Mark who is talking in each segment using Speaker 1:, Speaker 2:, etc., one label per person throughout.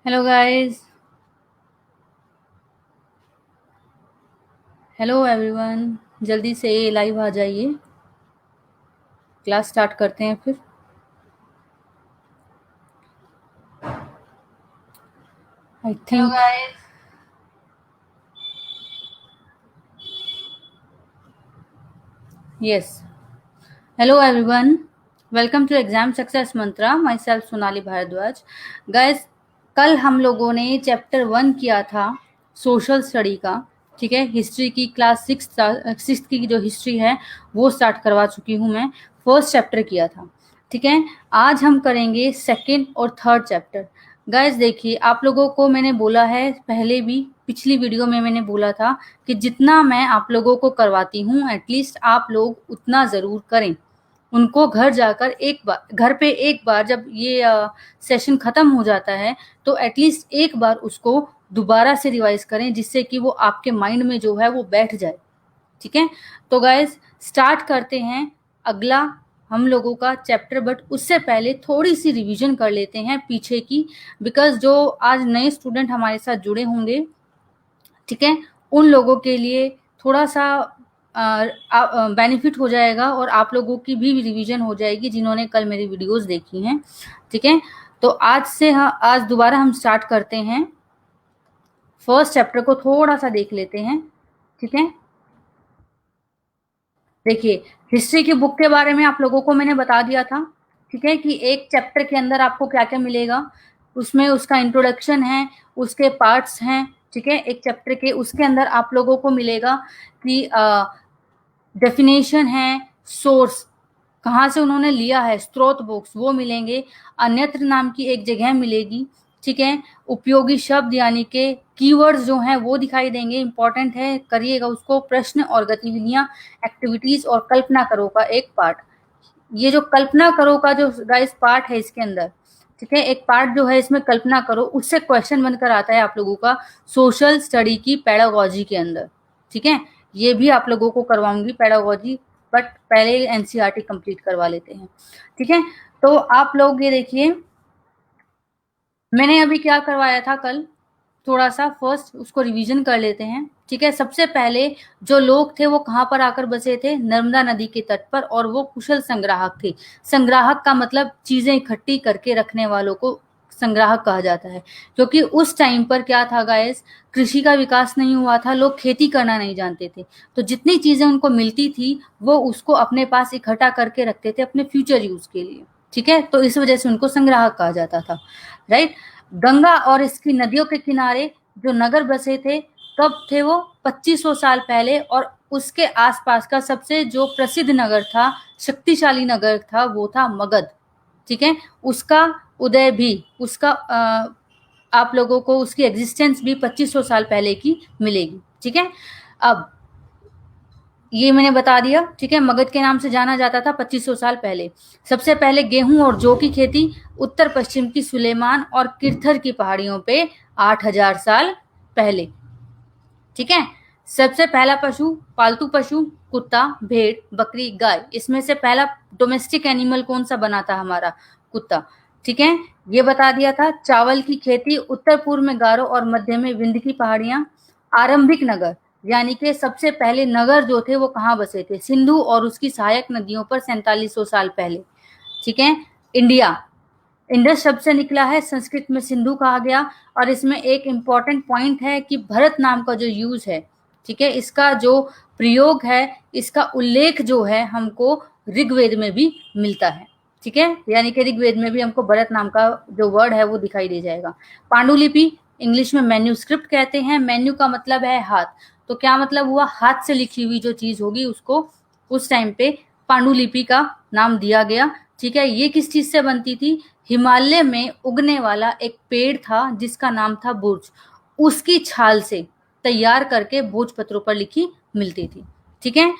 Speaker 1: Hello guys. Hello everyone. जल्दी से live आ जाइए। क्लास स्टार्ट करते हैं फिर। I
Speaker 2: hello
Speaker 1: think
Speaker 2: guys.
Speaker 1: Yes. Hello everyone, welcome to Exam Success Mantra. Myself Sonali Bhardwaj. Guys, कल हम लोगों ने चैप्टर 1 किया था सोशल स्टडी का। ठीक है, हिस्ट्री की क्लास सिक्स की जो हिस्ट्री है वो स्टार्ट करवा चुकी हूँ मैं। फर्स्ट चैप्टर किया था। ठीक है, आज हम करेंगे सेकंड और थर्ड चैप्टर। गाइस देखिए, आप लोगों को मैंने बोला है पहले भी, पिछली वीडियो में मैंने बोला था कि जितना मैं आप लोगों को करवाती हूँ एटलीस्ट आप लोग उतना ज़रूर करें। उनको घर जाकर एक बार, घर पे एक बार जब ये सेशन खत्म हो जाता है तो एटलीस्ट एक बार उसको दोबारा से रिवाइज करें, जिससे कि वो आपके माइंड में जो है वो बैठ जाए। ठीक है, तो गाइस स्टार्ट करते हैं अगला हम लोगों का चैप्टर। बट उससे पहले थोड़ी सी रिवीजन कर लेते हैं पीछे की, बिकॉज जो आज नए स्टूडेंट हमारे साथ जुड़े होंगे, ठीक है, उन लोगों के लिए थोड़ा सा बेनिफिट हो जाएगा और आप लोगों की भी रिवीजन हो जाएगी जिन्होंने कल मेरी वीडियोस देखी हैं। ठीक है, तो आज दोबारा हम स्टार्ट करते हैं। फर्स्ट चैप्टर को थोड़ा सा देख लेते हैं। ठीक है, देखिए, हिस्ट्री की बुक के बारे में आप लोगों को मैंने बता दिया था। ठीक है, कि एक चैप्टर के अंदर आपको क्या क्या मिलेगा। उसमें उसका इंट्रोडक्शन है, उसके पार्ट्स हैं। ठीक है, एक चैप्टर के उसके अंदर आप लोगों को मिलेगा कि डेफिनेशन है, सोर्स कहाँ से उन्होंने लिया है, स्रोत बुक्स वो मिलेंगे। अन्यत्र नाम की एक जगह मिलेगी। ठीक है, उपयोगी शब्द यानी के कीवर्ड्स जो हैं वो दिखाई देंगे, इंपॉर्टेंट है, करिएगा उसको। प्रश्न और गतिविधियां, एक्टिविटीज और कल्पना करो का एक पार्ट। ये जो कल्पना करो का जो गाइस पार्ट है इसके अंदर, ठीक है, एक पार्ट जो है इसमें कल्पना करो, उससे क्वेश्चन बनकर आता है आप लोगों का सोशल स्टडी की पेडागोजी के अंदर। ठीक है, ये भी आप लोगों को करवाऊंगी पेडागोजी, बट पहले एनसीईआरटी कंप्लीट करवा लेते हैं। ठीक है, तो आप लोग ये देखिए, मैंने अभी क्या करवाया था कल, थोड़ा सा फर्स्ट उसको रिवीजन कर लेते हैं। ठीक है, सबसे पहले जो लोग थे वो कहाँ पर आकर बसे थे, नर्मदा नदी के तट पर, और वो कुशल संग्राहक थे। संग्राहक का मतलब चीजें इकट्ठी करके रखने वालों को संग्राहक कहा जाता है। क्योंकि उस टाइम पर क्या था गाइस, कृषि का विकास नहीं हुआ था, लोग खेती करना नहीं जानते थे, तो जितनी चीजें उनको मिलती थी वो उसको अपने पास इकट्ठा करके रखते थे अपने फ्यूचर यूज के लिए। ठीक है, तो इस वजह से उनको संग्राहक कहा जाता था। राइट, गंगा और इसकी नदियों के किनारे जो नगर बसे थे, कब थे वो, 2500 साल पहले। और उसके आसपास का सबसे जो प्रसिद्ध नगर था, शक्तिशाली नगर था, वो था मगध। ठीक है, उसका उदय भी, उसका आप लोगों को उसकी एग्जिस्टेंस भी 2500 साल पहले की मिलेगी। ठीक है, अब ये मैंने बता दिया। ठीक है, मगध के नाम से जाना जाता था 2500 साल पहले। सबसे पहले गेहूं और जौ की खेती उत्तर पश्चिम की सुलेमान और किरथर की पहाड़ियों पे 8000 साल पहले। ठीक है, सबसे पहला पशु, पालतू पशु, कुत्ता, भेड़, बकरी, गाय। इसमें से पहला डोमेस्टिक एनिमल कौन सा बना था हमारा, कुत्ता। ठीक है, ये बता दिया था। चावल की खेती उत्तर पूर्व में गारो और मध्य में विंध्य की पहाड़ियां। आरंभिक नगर यानी कि सबसे पहले नगर जो थे वो कहाँ बसे थे, सिंधु और उसकी सहायक नदियों पर 4700 साल पहले। ठीक है, इंडिया, इंडस शब्द से निकला है, संस्कृत में सिंधु कहा गया। और इसमें एक इंपॉर्टेंट पॉइंट है कि भरत नाम का जो यूज है, ठीक है, इसका जो प्रयोग है, इसका उल्लेख जो है हमको ऋग्वेद में भी मिलता है। ठीक है, यानी कि ऋग्वेद में भी हमको भरत नाम का जो वर्ड है वो दिखाई दे जाएगा। पांडुलिपि, इंग्लिश में मैन्यूस्क्रिप्ट कहते हैं। मेन्यू का मतलब है हाथ, तो क्या मतलब हुआ, हाथ से लिखी हुई जो चीज होगी उसको उस टाइम पे पांडुलिपि का नाम दिया गया। ठीक है, ये किस चीज से बनती थी, हिमालय में उगने वाला एक पेड़ था जिसका नाम था बुर्ज, उसकी छाल से तैयार करके भोजपत्रों पर लिखी मिलती थी। ठीक है,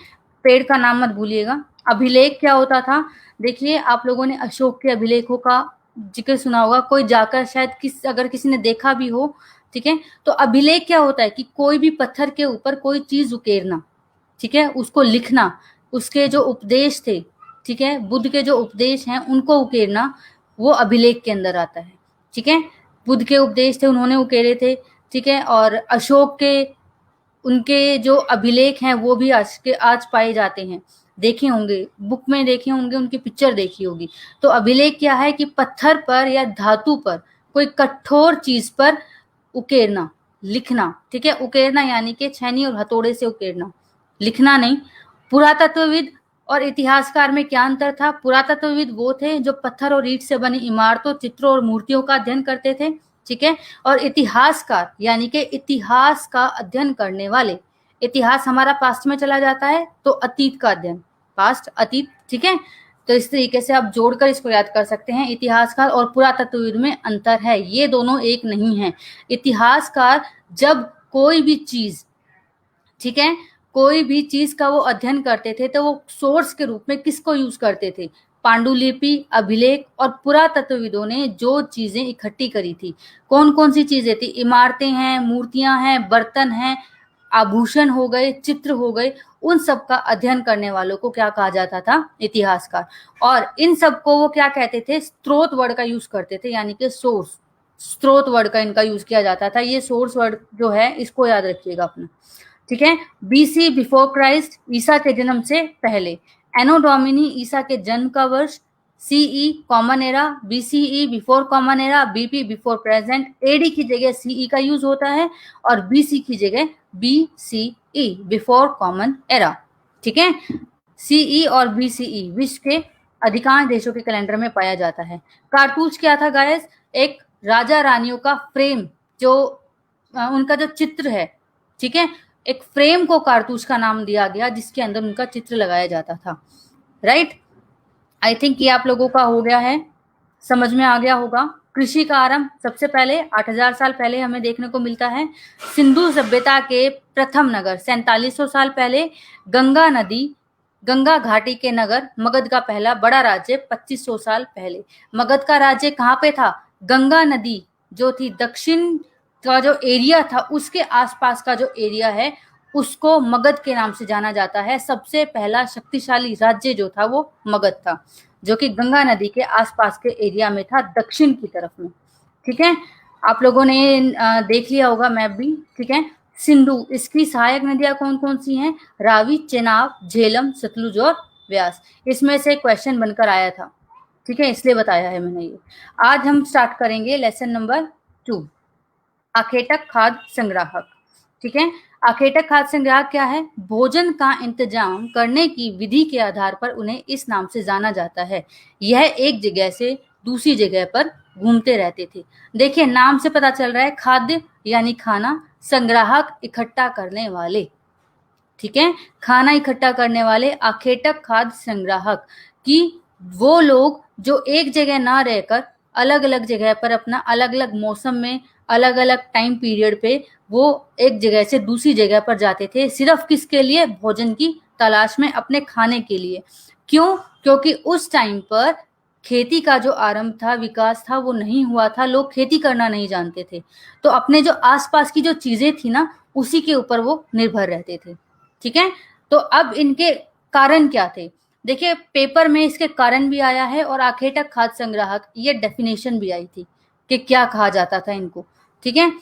Speaker 1: पेड़ का नाम मत भूलिएगा। अभिलेख क्या होता था, देखिए आप लोगों ने अशोक के अभिलेखों का जिक्र सुना होगा, कोई जाकर शायद अगर किसी ने देखा भी हो। ठीक है, तो अभिलेख क्या होता है कि कोई भी पत्थर के ऊपर कोई चीज उकेरना, ठीक है, उसको लिखना, उसके जो उपदेश थे, ठीक है, बुद्ध के जो उपदेश हैं उनको उकेरना, वो अभिलेख के अंदर आता है। ठीक है, बुद्ध के उपदेश थे उन्होंने उकेरे थे, ठीक है। और अशोक के उनके जो अभिलेख हैं वो भी आज पाए जाते हैं, देखे होंगे, बुक में देखे होंगे, उनकी पिक्चर देखी होगी। तो अभिलेख क्या है कि पत्थर पर या धातु पर कोई कठोर चीज पर उकेरना, लिखना, ठीक है। उकेरना यानी कि छेनी और हथौड़े से उकेरना, लिखना नहीं। पुरातत्वविद और इतिहासकार में क्या अंतर था? पुरातत्वविद वो थे जो पत्थर और ईंट से बनी इमारतों, चित्रों और मूर्तियों का अध्ययन करते थे, ठीक है। और इतिहासकार यानी कि इतिहास का अध्ययन करने वाले, इतिहास हमारा पास्ट में चला जाता है तो अतीत का अध्ययन, पास्ट अतीत, ठीक है। तो इस तरीके से आप जोड़कर इसको याद कर सकते हैं। इतिहासकार और पुरातत्वविद में अंतर है, ये दोनों एक नहीं है। इतिहासकार जब कोई भी चीज, ठीक है, कोई भी चीज का वो अध्ययन करते थे तो वो सोर्स के रूप में किसको यूज करते थे? पांडुलिपि, अभिलेख। और पुरातत्वविदों ने जो चीजें इकट्ठी करी थी, कौन कौन सी चीजें थी? इमारतें हैं, मूर्तियां हैं, बर्तन हैं, आभूषण हो गए, चित्र हो गए, उन सब का अध्ययन करने वालों को क्या कहा जाता था? इतिहासकार। और इन सबको वो क्या कहते थे? स्रोत वर्ड का यूज करते थे, यानी कि सोर्स, स्रोत वर्ड का इनका यूज किया जाता था। ये सोर्स वर्ड जो है इसको याद रखिएगा अपना, ठीक है। बीसी बिफोर क्राइस्ट, ईसा के जन्म से पहले। एनो डोमिनी, ईसा के जन्म का वर्ष। CE common era, BCE before common era, BP before present. AD की जगह सीई का यूज होता है और बीसी की जगह बीसीई बिफोर कॉमन एरा, ठीक है। सीई और बीसीई विश्व के अधिकांश देशों के कैलेंडर में पाया जाता है। कारतूस क्या था गाइस? एक राजा रानियों का फ्रेम, जो उनका जो चित्र है, ठीक है, एक फ्रेम को कारतूस का नाम दिया गया जिसके अंदर उनका चित्र लगाया जाता था, राइट। आई थिंक ये आप लोगों का हो गया है, समझ में आ गया होगा। कृषि का आरंभ सबसे पहले 8000 साल पहले हमें देखने को मिलता है। सिंधु सभ्यता के प्रथम नगर 4700 साल पहले। गंगा नदी, गंगा घाटी के नगर, मगध का पहला बड़ा राज्य 2500 साल पहले। मगध का राज्य कहाँ पे था? गंगा नदी जो थी, दक्षिण का जो एरिया था उसके आसपास का जो एरिया है उसको मगध के नाम से जाना जाता है। सबसे पहला शक्तिशाली राज्य जो था वो मगध था, जो कि गंगा नदी के आसपास के एरिया में था, दक्षिण की तरफ में, ठीक है। आप लोगों ने देख लिया होगा मैप भी, ठीक है। सिंधु, इसकी सहायक नदियां कौन कौन सी हैं? रावी, चेनाब, झेलम, सतलुज और व्यास। इसमें से क्वेश्चन बनकर आया था, ठीक है, इसलिए बताया है मैंने ये। आज हम स्टार्ट करेंगे लेसन नंबर 2, आखेटक खाद्य संग्राहक, ठीक है। आखेटक खाद्य संग्राहक क्या है? भोजन का इंतजाम करने की विधि के आधार पर उन्हें इस नाम से जाना जाता है। यह एक जगह से दूसरी जगह पर घूमते रहते थे। देखिए नाम से पता चल रहा है, खाद्य यानी खाना, संग्राहक इकट्ठा करने वाले, ठीक है, खाना इकट्ठा करने वाले। आखेटक खाद्य संग्राहक कि वो लोग जो एक जगह ना रहकर अलग अलग जगह पर अपना अलग अलग मौसम में अलग अलग टाइम पीरियड पे वो एक जगह से दूसरी जगह पर जाते थे, सिर्फ किसके लिए? भोजन की तलाश में, अपने खाने के लिए। क्यों? क्योंकि उस टाइम पर खेती का जो आरंभ था, विकास था, वो नहीं हुआ था, लोग खेती करना नहीं जानते थे, तो अपने जो आसपास की जो चीजें थी ना उसी के ऊपर वो निर्भर रहते थे, ठीक है। तो अब इनके कारण क्या थे? देखिए पेपर में इसके कारण भी आया है और आखेटक खाद्य संग्राहक ये डेफिनेशन भी आई थी कि क्या कहा जाता था इनको, ठीक है।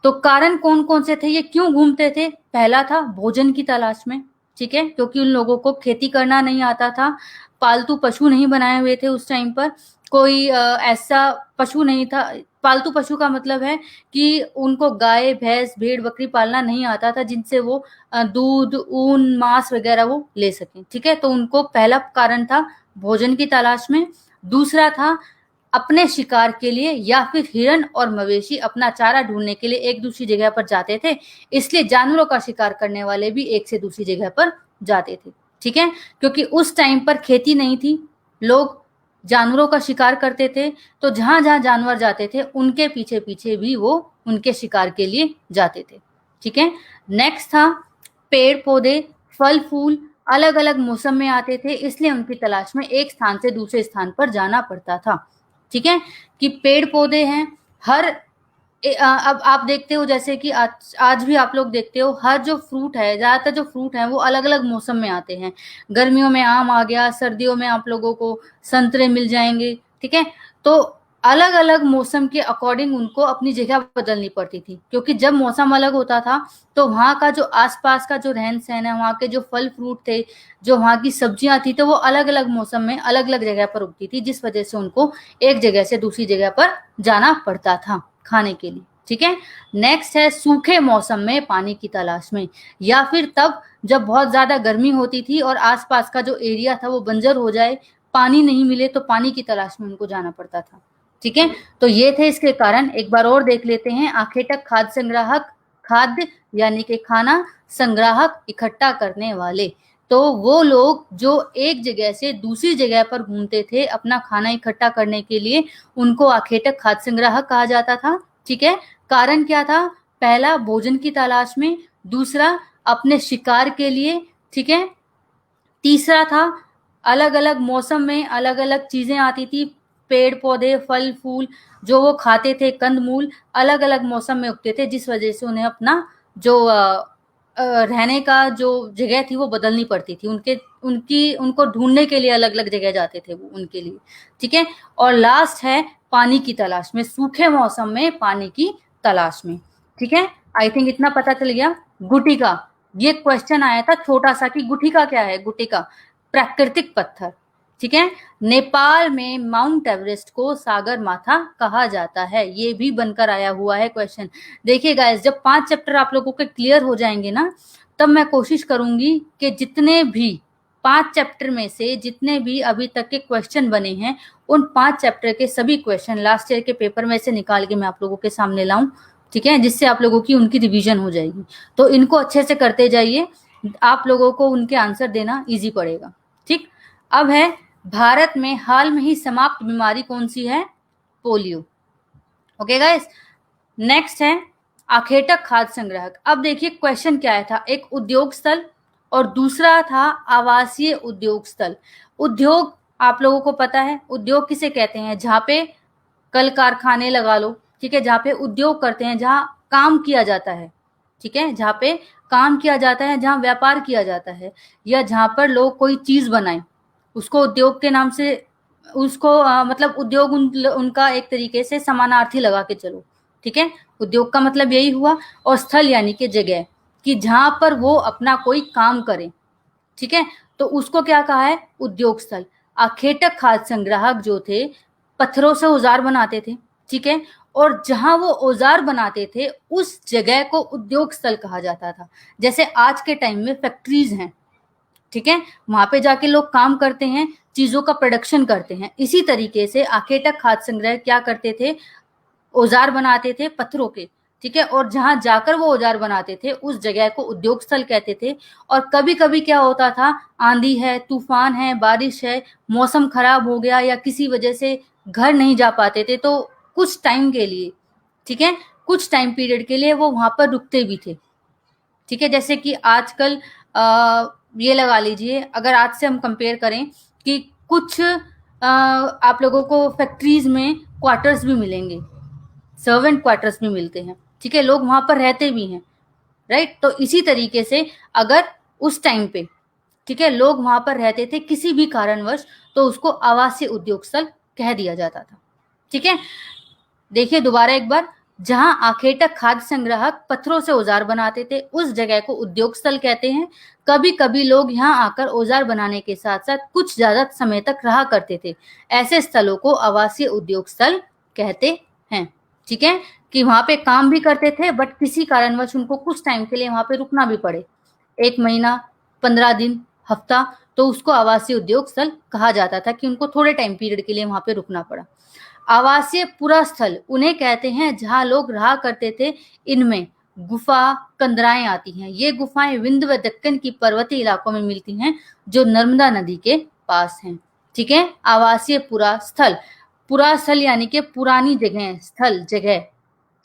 Speaker 1: तो कारण कौन कौन से थे, ये क्यों घूमते थे? पहला था भोजन की तलाश में, ठीक है, क्योंकि उन लोगों को खेती करना नहीं आता था, पालतू पशु नहीं बनाए हुए थे उस टाइम पर, कोई ऐसा पशु नहीं था। पालतू पशु का मतलब है कि उनको गाय, भैंस, भेड़, बकरी पालना नहीं आता था जिनसे वो दूध, ऊन, मांस वगैरह वो ले सकें, ठीक है। तो उनको पहला कारण था भोजन की तलाश में। दूसरा था अपने शिकार के लिए, या फिर हिरण और मवेशी अपना चारा ढूंढने के लिए एक दूसरी जगह पर जाते थे, इसलिए जानवरों का शिकार करने वाले भी एक से दूसरी जगह पर जाते थे, ठीक है। क्योंकि उस टाइम पर खेती नहीं थी, लोग जानवरों का शिकार करते थे, तो जहां जहां जानवर जाते थे उनके पीछे पीछे भी वो उनके शिकार के लिए जाते थे, ठीक है। नेक्स्ट था पेड़ पौधे, फल फूल अलग अलग मौसम में आते थे, इसलिए उनकी तलाश में एक स्थान से दूसरे स्थान पर जाना पड़ता था, ठीक है। कि पेड़ पौधे हैं, हर अब आप देखते हो जैसे कि आज भी आप लोग देखते हो, हर जो फ्रूट है, ज्यादातर जो फ्रूट है वो अलग अलग मौसम में आते हैं। गर्मियों में आम आ गया, सर्दियों में आप लोगों को संतरे मिल जाएंगे, ठीक है। तो अलग अलग मौसम के अकॉर्डिंग उनको अपनी जगह बदलनी पड़ती थी, क्योंकि जब मौसम अलग होता था तो वहां का जो आसपास का जो रहन सहन है, वहां के जो फल फ्रूट थे, जो वहां की सब्जियां थी, तो वो अलग अलग मौसम में अलग अलग जगह पर उगती थी, जिस वजह से उनको एक जगह से दूसरी जगह पर जाना पड़ता था खाने के लिए। ठीक है। नेक्स्ट है सूखे मौसम में पानी की तलाश में, या फिर तब जब बहुत ज्यादा गर्मी होती थी और आसपास का जो एरिया था वो बंजर हो जाए, पानी नहीं मिले, तो पानी की तलाश में उनको जाना पड़ता था। ठीक है। तो ये थे इसके कारण। एक बार और देख लेते हैं। आखेटक खाद्य संग्राहक, खाद्य यानी कि खाना, संग्राहक इकट्ठा करने वाले। तो वो लोग जो एक जगह से दूसरी जगह पर घूमते थे अपना खाना इकट्ठा करने के लिए, उनको आखेटक खाद्य संग्राहक कहा जाता था। ठीक है। कारण क्या था? पहला, भोजन की तलाश में। दूसरा, अपने शिकार के लिए। ठीक है। तीसरा था, अलग अलग मौसम में अलग अलग चीजें आती थी, पेड़ पौधे, फल फूल जो वो खाते थे, कंद मूल अलग अलग मौसम में उगते थे, जिस वजह से उन्हें अपना जो रहने का जो जगह थी वो बदलनी पड़ती थी। उनको ढूंढने के लिए अलग अलग जगह जाते थे वो उनके लिए। ठीक है। और लास्ट है पानी की तलाश में, सूखे मौसम में पानी की तलाश में। ठीक है। आई थिंक इतना पता चल गया। गुटिका, ये क्वेश्चन आया था छोटा सा कि गुटिका क्या है। गुटिका प्राकृतिक पत्थर। ठीक है। नेपाल में माउंट एवरेस्ट को सागर माथा कहा जाता है, ये भी बनकर आया हुआ है क्वेश्चन। देखिए गाइस, जब 5 चैप्टर आप लोगों के क्लियर हो जाएंगे ना, तब मैं कोशिश करूंगी कि जितने भी 5 चैप्टर में से जितने भी अभी तक के क्वेश्चन बने हैं, उन 5 चैप्टर के सभी क्वेश्चन लास्ट ईयर के पेपर में से निकाल के मैं आप लोगों के सामने लाऊं। ठीक है। जिससे आप लोगों की उनकी रिवीजन हो जाएगी। तो इनको अच्छे से करते जाइए, आप लोगों को उनके आंसर देना इजी पड़ेगा। ठीक। अब है, भारत में हाल में ही समाप्त बीमारी कौन सी है? पोलियो। Okay guys. नेक्स्ट है आखेटक खाद्य संग्राहक। अब देखिए क्वेश्चन क्या आया था, एक उद्योग स्थल और दूसरा था आवासीय उद्योग स्थल। उद्योग आप लोगों को पता है, उद्योग किसे कहते हैं? जहां पे कल कारखाने लगा लो। ठीक है। जहां पे उद्योग करते हैं, जहां काम किया जाता है। ठीक है। जहां पे काम किया जाता है, जहां व्यापार किया जाता है, या जहां पर लोग कोई चीज बनाए, उसको उद्योग के नाम से, उसको मतलब उद्योग उनका एक तरीके से समानार्थी लगा के चलो। ठीक है। उद्योग का मतलब यही हुआ। और स्थल यानी कि जगह, कि जहां पर वो अपना कोई काम करे। ठीक है। तो उसको क्या कहा है? उद्योग स्थल। आखेटक खाद्य संग्राहक जो थे, पत्थरों से औजार बनाते थे। ठीक है। और जहां वो औजार बनाते थे उस जगह को उद्योग स्थल कहा जाता था। जैसे आज के टाइम में फैक्ट्रीज हैं। ठीक है। वहां पे जाके लोग काम करते हैं, चीजों का प्रोडक्शन करते हैं। इसी तरीके से आखेटक खाद्य संग्रह क्या करते थे? औजार बनाते थे पत्थरों के। ठीक है। और जहां जाकर वो औजार बनाते थे उस जगह को उद्योग स्थल कहते थे। और कभी कभी क्या होता था, आंधी है, तूफान है, बारिश है, मौसम खराब हो गया, या किसी वजह से घर नहीं जा पाते थे, तो कुछ टाइम के लिए, ठीक है, कुछ टाइम पीरियड के लिए वो वहां पर रुकते भी थे। ठीक है। जैसे कि आजकल ये लगा लीजिए, अगर आज से हम कंपेयर करें कि कुछ आप लोगों को फैक्ट्रीज में क्वार्टर्स भी मिलेंगे, सर्वेंट क्वार्टर्स भी मिलते हैं। ठीक है। लोग वहां पर रहते भी हैं, राइट। तो इसी तरीके से अगर उस टाइम पे, ठीक है, लोग वहां पर रहते थे किसी भी कारणवश, तो उसको आवासीय उद्योग स्थल कह दिया जाता था। ठीक है। देखिए दोबारा एक बार, जहां आखेटक खाद्य संग्राहक पत्थरों से औजार बनाते थे उस जगह को उद्योग स्थल कहते हैं। कभी कभी लोग यहाँ आकर औजार बनाने के साथ साथ कुछ ज्यादा समय तक रहा करते थे। ऐसे स्थलों को आवासीय उद्योग स्थल कहते हैं। ठीक है। कि वहां पे काम भी करते थे, बट किसी कारणवश उनको कुछ टाइम के लिए वहां पे रुकना भी पड़े, 1 महीना, 15 दिन, हफ्ता, तो उसको आवासीय उद्योग स्थल कहा जाता था कि उनको थोड़े टाइम पीरियड के लिए वहां पे रुकना पड़ा। आवासीय पुरा स्थल उन्हें कहते हैं जहां लोग रहा करते थे। इनमें गुफा, कंदराएं आती हैं। ये गुफाएं विंध्य व दक्कन की पर्वतीय इलाकों में मिलती हैं जो नर्मदा नदी के पास हैं। ठीक है। आवासीय पुरा स्थल, पुरा स्थल यानी कि पुरानी जगह, स्थल जगह।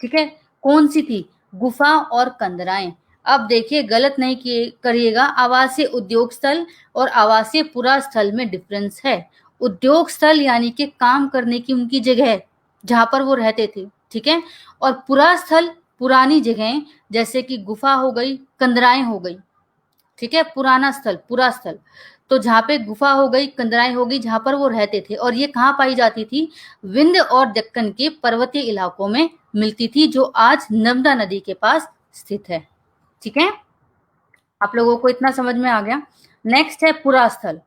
Speaker 1: ठीक है। कौन सी थी? गुफा और कंदराएं। अब देखिए गलत नहीं करिएगा, आवासीय उद्योग स्थल और आवासीय पुरा स्थल में डिफरेंस है। उद्योग स्थल यानी कि काम करने की उनकी जगह जहां पर वो रहते थे। ठीक है। और पुरा स्थल पुरानी जगह, जैसे कि गुफा हो गई, कंदराएं हो गई। ठीक है। पुराना स्थल, पुरा स्थल। तो जहाँ पे गुफा हो गई, कंदराएं हो गई, जहाँ पर वो रहते थे, और ये कहाँ पाई जाती थी? विंध्य और दक्कन के पर्वतीय इलाकों में मिलती थी, जो आज नर्मदा नदी के पास स्थित है। ठीक है, आप लोगों को इतना समझ में आ गया। नेक्स्ट है पुरास्थल।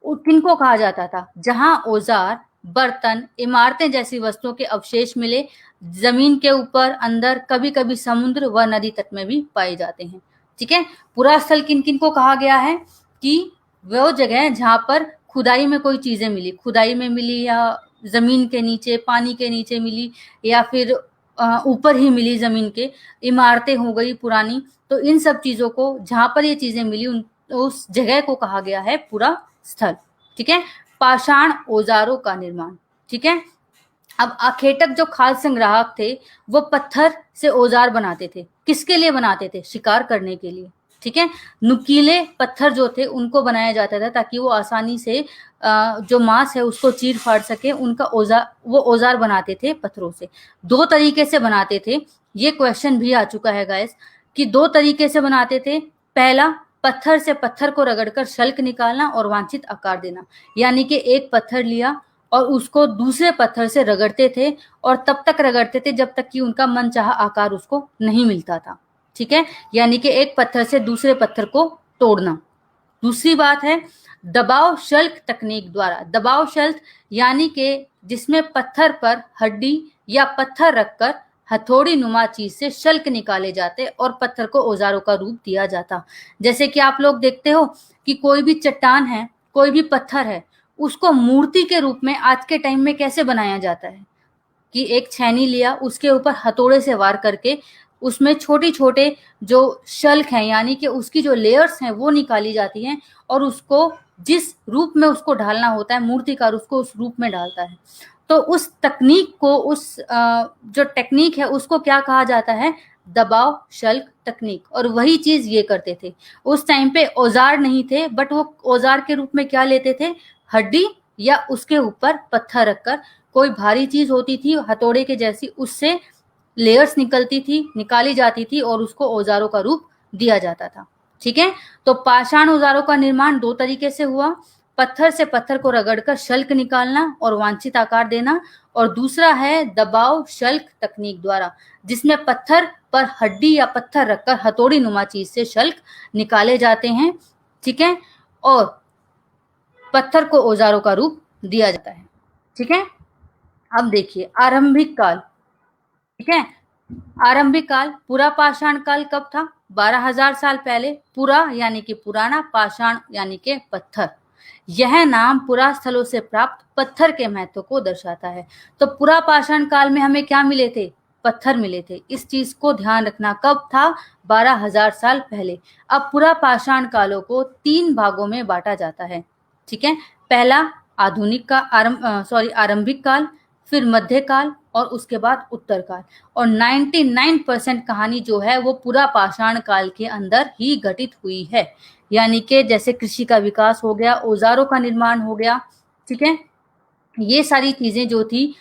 Speaker 1: किनको कहा जाता था? जहां औजार, बर्तन, इमारतें जैसी वस्तुओं के अवशेष मिले, जमीन के ऊपर, अंदर, कभी कभी समुद्र व नदी तट में भी पाए जाते हैं। ठीक है, पुरास्थल किन किन को कहा गया है? कि वो जगह जहां पर खुदाई में कोई चीजें मिली, खुदाई में मिली, या जमीन के नीचे, पानी के नीचे मिली, या फिर ऊपर ही मिली जमीन के, इमारतें हो गई पुरानी, तो इन सब चीजों को जहां पर ये चीजें मिली उस जगह को कहा गया है पुरा स्थल। ठीक है, पाषाण औजारों का निर्माण। ठीक है, अब आखेटक जो खाद्य संग्राहक थे वो पत्थर से औजार बनाते थे। किसके लिए बनाते थे? शिकार करने के लिए। ठीक है, नुकीले पत्थर जो थे उनको बनाया जाता था ताकि वो आसानी से जो मांस है उसको चीर फाड़ सके। उनका औजार बनाते थे पत्थरों से। दो तरीके से बनाते थे, ये क्वेश्चन भी आ चुका है गाइस, कि दो तरीके से बनाते थे। पहला, पत्थर से पत्थर को रगड़कर शल्क निकालना और वांछित आकार देना, यानी कि एक पत्थर लिया और उसको दूसरे पत्थर से रगड़ते थे, और तब तक रगड़ते थे जब तक कि उनका मनचाहा आकार उसको नहीं मिलता था। ठीक है, यानी कि एक पत्थर से दूसरे पत्थर को तोड़ना। दूसरी बात है दबाव शल्क तकनीक द्वारा। दबाव शल्क यानी कि जिसमें पत्थर पर हड्डी या पत्थर रखकर हथौड़ी नुमा चीज से शल्क निकाले जाते और पत्थर को औजारों का रूप दिया जाता। जैसे कि आप लोग देखते हो कि कोई भी चट्टान है, कोई भी पत्थर है, उसको मूर्ति के रूप में आज के टाइम में कैसे बनाया जाता है? कि एक छैनी लिया, उसके ऊपर हथौड़े से वार करके उसमें छोटे छोटे जो शल्क हैं, यानी कि उसकी जो लेयर्स हैं वो निकाली जाती हैं, और उसको जिस रूप में उसको ढालना होता है, मूर्तिकार उसको उस रूप में डालता है। तो उस तकनीक को, उस जो टेक्निक है उसको क्या कहा जाता है? दबाव शल्क तकनीक। और वही चीज ये करते थे। उस टाइम पे औजार नहीं थे, बट वो औजार के रूप में क्या लेते थे? हड्डी या उसके ऊपर पत्थर रखकर, कोई भारी चीज होती थी हथौड़े के जैसी, उससे लेयर्स निकाली जाती थी और उसको औजारों का रूप दिया जाता था। ठीक है, तो पाषाण औजारों का निर्माण दो तरीके से हुआ। पत्थर से पत्थर को रगड़कर शल्क निकालना और वांछित आकार देना, और दूसरा है दबाव शल्क तकनीक द्वारा, जिसमें पत्थर पर हड्डी या पत्थर रखकर हथौड़ी नुमा चीज से शल्क निकाले जाते हैं। ठीक है, और पत्थर को औजारों का रूप दिया जाता है। ठीक है, अब देखिए आरंभिक काल। ठीक है, आरंभिक काल, पुरा पाषाण काल कब था? 12,000 साल पहले। पुरा यानी कि पुराना, पाषाण यानी कि पत्थर। यह नाम पुरा स्थलों से प्राप्त पत्थर के महत्व को दर्शाता है। तो पुरा पाषाण काल में हमें क्या मिले थे? पत्थर मिले थे। इस चीज को ध्यान रखना। कब था? 12,000 साल पहले। अब पुरा पाषाण कालों को 3 भागों में बांटा जाता है। ठीक है, पहला आरंभिक काल, फिर मध्यकाल और उसके बाद उत्तर काल। और 99% कहानी जो है वो पूरा पाषाण काल के अंदर ही घटित हुई है। यानी कि जैसे कृषि का विकास हो गया, औजारों का निर्माण हो गया। ठीक है, ये सारी चीजें जो थी,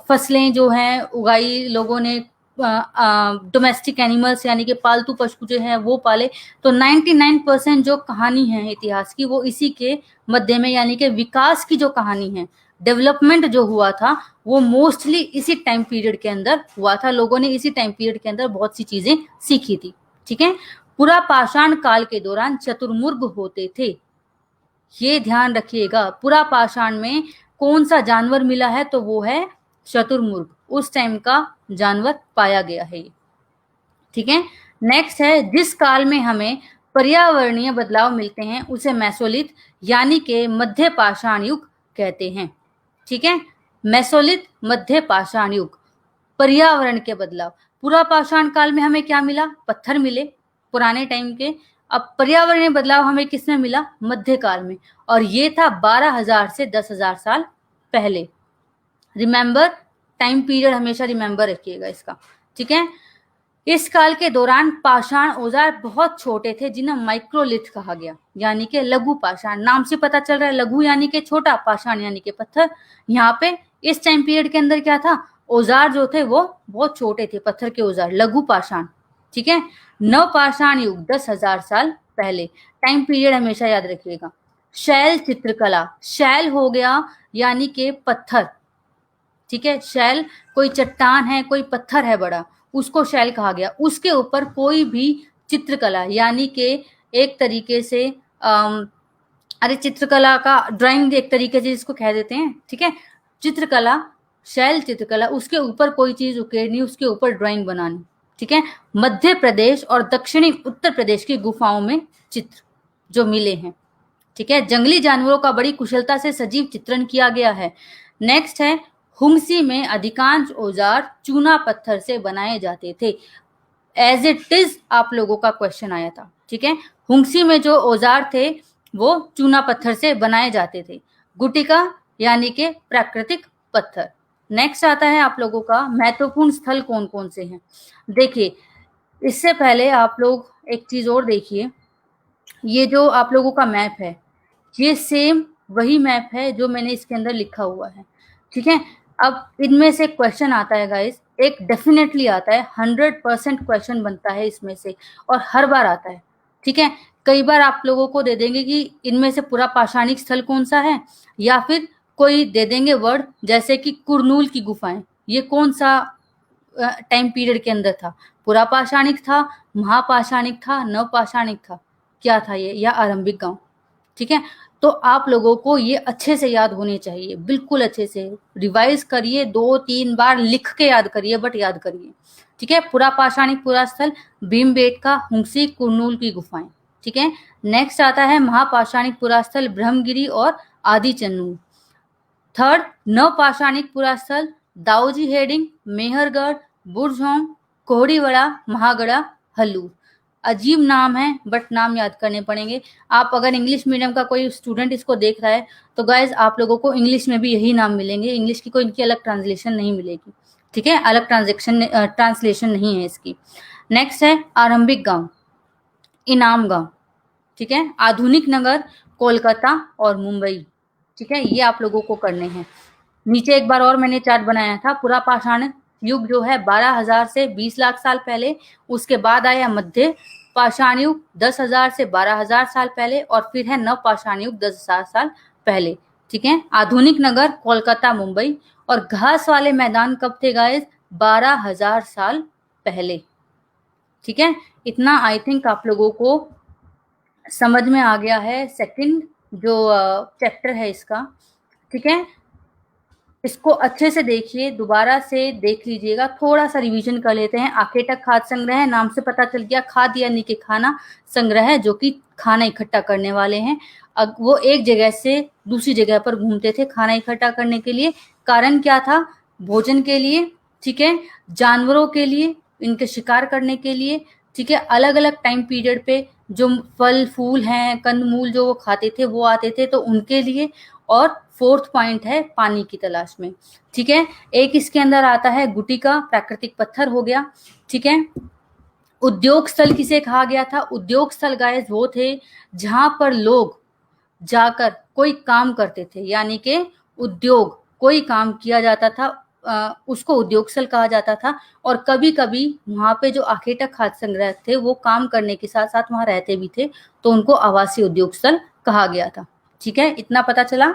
Speaker 1: फसलें जो हैं उगाई लोगों ने, डोमेस्टिक एनिमल्स यानी कि पालतू पशु जो हैं वो पाले। तो 99% जो कहानी है इतिहास की वो इसी के मध्य में, यानी कि विकास की जो कहानी है, डेवलपमेंट जो हुआ था वो मोस्टली इसी टाइम पीरियड के अंदर हुआ था। लोगों ने इसी टाइम पीरियड के अंदर बहुत सी चीजें सीखी थी। ठीक है, पूरा पाषाण काल के दौरान चतुर्मुर्ग होते थे। ये ध्यान रखिएगा, पूरा पाषाण में कौन सा जानवर मिला है? तो वो है चतुर्मुर्ग। उस टाइम का जानवर पाया गया है। ठीक है, नेक्स्ट है जिस काल में हमें पर्यावरणीय बदलाव मिलते हैं उसे मेसोलिथ यानी कि मध्य पाषाण युग कहते हैं। ठीक है, मेसोलिथ, मध्य पाषाण युग, पर्यावरण के बदलाव। पूरा पाषाण काल में हमें क्या मिला? पत्थर मिले पुराने टाइम के। अब पर्यावरणीय बदलाव हमें किसमें मिला? मध्यकाल में, और ये था 12,000 से 10,000 साल पहले। रिमेंबर, टाइम पीरियड हमेशा रिमेंबर रखिएगा इसका। ठीक है, इस काल के दौरान पाषाण औजार बहुत छोटे थे जिन्हें माइक्रोलिथ कहा गया, यानी कि लघु पाषाण। नाम से पता चल रहा है, लघु यानी कि छोटा, पाषाण यानी कि पत्थर। यहाँ पे इस टाइम पीरियड के अंदर क्या था? औजार जो थे वो बहुत छोटे थे, पत्थर के औजार, लघु पाषाण। ठीक है, नव पाषाण युग 10,000 साल पहले। टाइम पीरियड हमेशा याद रखिएगा। शैल चित्रकला, शैल हो गया यानी कि पत्थर, ठीक है, शैल कोई चट्टान है, कोई पत्थर है बड़ा, उसको शैल कहा गया। उसके ऊपर कोई भी चित्रकला यानी कि एक तरीके से अरे चित्रकला का ड्राइंग एक तरीके से जिसको कह देते हैं, ठीक है, चित्रकला, शैल चित्रकला, उसके ऊपर कोई चीज उकेरनी, उसके ऊपर ड्राइंग बनानी, ठीक है। मध्य प्रदेश और दक्षिणी उत्तर प्रदेश की गुफाओं में चित्र जो मिले हैं, ठीक है। जंगली जानवरों का बड़ी कुशलता से सजीव चित्रण किया गया है। नेक्स्ट है, हुंगसी में अधिकांश औजार चूना पत्थर से बनाए जाते थे। एज इट इज आप लोगों का क्वेश्चन आया था, ठीक है। हुंगसी में जो औजार थे वो चूना पत्थर से बनाए जाते थे। गुटिका यानी कि प्राकृतिक पत्थर। नेक्स्ट आता है आप लोगों का महत्वपूर्ण स्थल कौन कौन से हैं। देखिए, इससे पहले आप लोग एक चीज और देखिए, ये जो आप लोगों का मैप है, ये सेम वही मैप है जो मैंने इसके अंदर लिखा हुआ है, ठीक है। अब इनमें से क्वेश्चन आता है गाइस, एक डेफिनेटली आता है, 100% क्वेश्चन बनता है इसमें से, और हर बार आता है, ठीक है। कई बार आप लोगों को दे देंगे कि इनमें से पूरा पाषाणिक स्थल कौन सा है, या फिर कोई दे देंगे वर्ड जैसे कि कुरनूल की गुफाएं, ये कौन सा टाइम पीरियड के अंदर था, पुरा पाषाणिक था, महापाषाणिक था, नवपाषाणिक था, क्या था ये, या आरंभिक गांव, ठीक है। तो आप लोगों को ये अच्छे से याद होने चाहिए, बिल्कुल अच्छे से रिवाइज करिए, 2-3 बार लिख के याद करिए, बट याद करिए, ठीक है। पुरा पाषाणिक पुरा स्थल भीमबेटका, हुंगसी, कुरनूल की गुफाएं, ठीक है। नेक्स्ट आता है महापाषाणिक पुरा स्थल ब्रह्मगिरी और आदि चन्नू। थर्ड, नवपाषाणिक पुरा स्थल दाऊजी हेडिंग, मेहरगढ़, बुरझोंग, कोहड़ीवड़ा, महागढ़ा, हल्लूर। अजीब नाम है बट नाम याद करने पड़ेंगे। आप अगर इंग्लिश मीडियम का कोई स्टूडेंट इसको देख रहा है तो गाइज आप लोगों को इंग्लिश में भी यही नाम मिलेंगे, इंग्लिश की कोई इनकी अलग ट्रांसलेशन नहीं मिलेगी, ठीक है, अलग ट्रांसलेशन नहीं है इसकी। नेक्स्ट है आरंभिक गांव, इनाम गांव, ठीक है। आधुनिक नगर कोलकाता और मुंबई, ठीक है, ये आप लोगों को करने हैं। नीचे एक बार और मैंने चार्ट बनाया था, पुरा पाषाण युग जो है 12,000 से 20 लाख साल पहले, उसके बाद आया मध्य पाषाण युग 10,000 से 12,000 साल पहले, और फिर है नव पाषाण युग 10,000 साल पहले, ठीक है। आधुनिक नगर कोलकाता मुंबई, और घास वाले मैदान कब थे गाइस, 12,000 साल पहले, ठीक है। इतना आई थिंक आप लोगों को समझ में आ गया है। सेकंड जो चैप्टर है इसका, ठीक है, इसको अच्छे से देखिए, दोबारा से देख लीजिएगा, थोड़ा सा रिवीजन कर लेते हैं। आखेटक खाद्य संग्रह, नाम से पता चल गया, खाद्य यानी कि खाना, संग्रह जो कि खाना इकट्ठा करने वाले हैं। अब वो एक जगह से दूसरी जगह पर घूमते थे खाना इकट्ठा करने के लिए। कारण क्या था, भोजन के लिए, ठीक है, जानवरों के लिए, इनके शिकार करने के लिए, ठीक है। अलग अलग टाइम पीरियड पे जो फल फूल हैं, कंदमूल जो वो खाते थे वो आते थे, तो उनके लिए। और फोर्थ पॉइंट है पानी की तलाश में, ठीक है। एक इसके अंदर आता है गुटिका, प्राकृतिक पत्थर हो गया, ठीक है। उद्योग स्थल किसे कहा गया था, उद्योग स्थल गाइस वो थे जहां पर लोग जाकर कोई काम करते थे, यानी कि उद्योग, कोई काम किया जाता था, उसको उद्योग स्थल कहा जाता था। और कभी कभी वहां पे जो आखेटक खाद्य संग्रह थे वो काम करने के साथ साथ वहां रहते भी थे, तो उनको आवासीय उद्योग स्थल कहा गया था, ठीक है, इतना पता चला।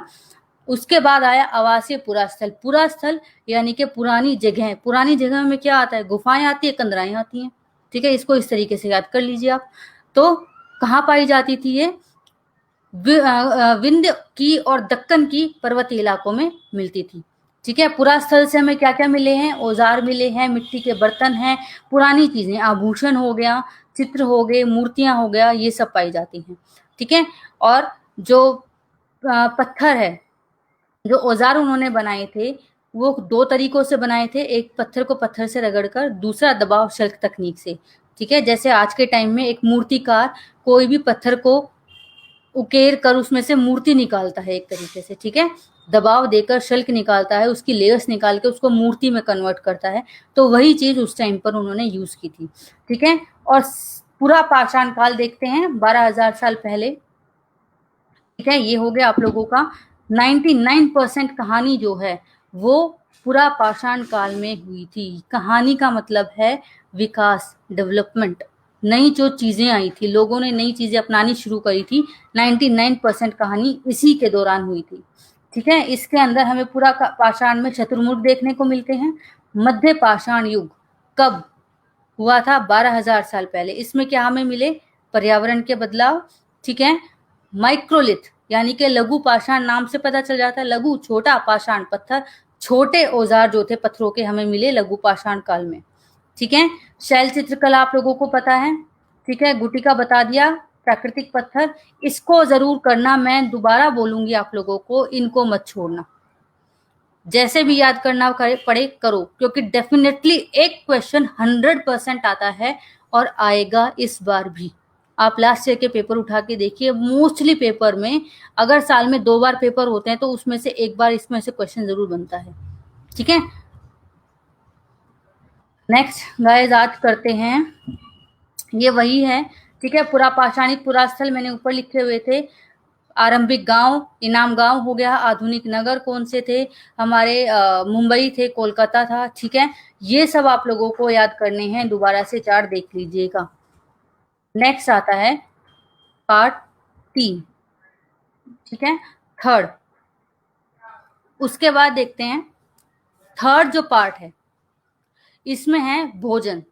Speaker 1: उसके बाद आया आवासीय पुरास्थल। पुरास्थल यानी कि पुरानी जगह, पुरानी जगह में क्या आता है, गुफाएं आती है, कंदराएं आती हैं, ठीक है, इसको इस तरीके से याद कर लीजिए आप। तो कहाँ पाई जाती थी ये, विंध्य की और दक्कन की पर्वतीय इलाकों में मिलती थी, ठीक है। पुरास्थल से हमें क्या क्या मिले हैं, औजार मिले हैं, मिट्टी के बर्तन हैं, पुरानी चीजें, आभूषण हो गया, चित्र हो गए, मूर्तियां हो गया, ये सब पाई जाती हैं, ठीक है। और जो पत्थर है, जो औजार उन्होंने बनाए थे वो 2 तरीकों से बनाए थे, एक पत्थर को पत्थर से रगड़कर, दूसरा दबाव शल्क तकनीक से, ठीक है। जैसे आज के टाइम में एक मूर्तिकार कोई भी पत्थर को उकेर कर उसमें से मूर्ति निकालता है एक तरीके से, ठीक है, दबाव देकर शल्क निकालता है, उसकी लेयर्स निकाल के उसको मूर्ति में कन्वर्ट करता है, तो वही चीज उस टाइम पर उन्होंने यूज की थी, ठीक है। और पूरा पाषाण काल देखते हैं 12,000 साल पहले, ठीक है, ये हो गया आप लोगों का। 99% कहानी जो है वो पूरा पाषाण काल में हुई थी। कहानी का मतलब है विकास, डेवलपमेंट, नई जो चीजें आई थी, लोगों ने नई चीजें अपनानी शुरू करी थी, 99% कहानी इसी के दौरान हुई थी। ठीक है, इसके अंदर हमें पूरा पाषाण में शत्रुमुर्ग देखने को मिलते हैं। मध्य पाषाण युग कब हुआ था? 12,000 साल पहले। इसमें क्या हमें मिले? पर्यावरण के बदलाव। ठीक है, माइक्रोलिथ यानी कि लघु पाषाण, नाम से पता चल जाता है, लघु छोटा पाषाण पत्थर, छोटे औजार जो थे पत्थरों के हमें मिले लघु पाषाण काल में। ठीक है, शैल चित्रकला आप लोगों को पता है। ठीक है, गुटिका बता दिया, प्राकृतिक पत्थर, इसको जरूर करना, मैं दोबारा बोलूंगी आप लोगों को, इनको मत छोड़ना, जैसे भी याद करना पड़े करो, क्योंकि डेफिनेटली एक क्वेश्चन 100% आता है और आएगा इस बार भी। आप लास्ट ईयर के पेपर उठा के देखिए, मोस्टली पेपर में, अगर साल में 2 बार पेपर होते हैं तो उसमें से एक बार इसमें से क्वेश्चन जरूर बनता है। ठीक है, नेक्स्ट गाइस याद करते हैं, ये वही है। ठीक है, पुरा पाषाणिक पुरास्थल मैंने ऊपर लिखे हुए थे। आरंभिक गांव, इनाम गांव हो गया। आधुनिक नगर कौन से थे हमारे? मुंबई थे, कोलकाता था। ठीक है, ये सब आप लोगों को याद करने हैं, दोबारा से चार्ट देख लीजिएगा। नेक्स्ट आता है पार्ट 3। ठीक है, थर्ड। उसके बाद देखते हैं थर्ड जो पार्ट है, इसमें है भोजन,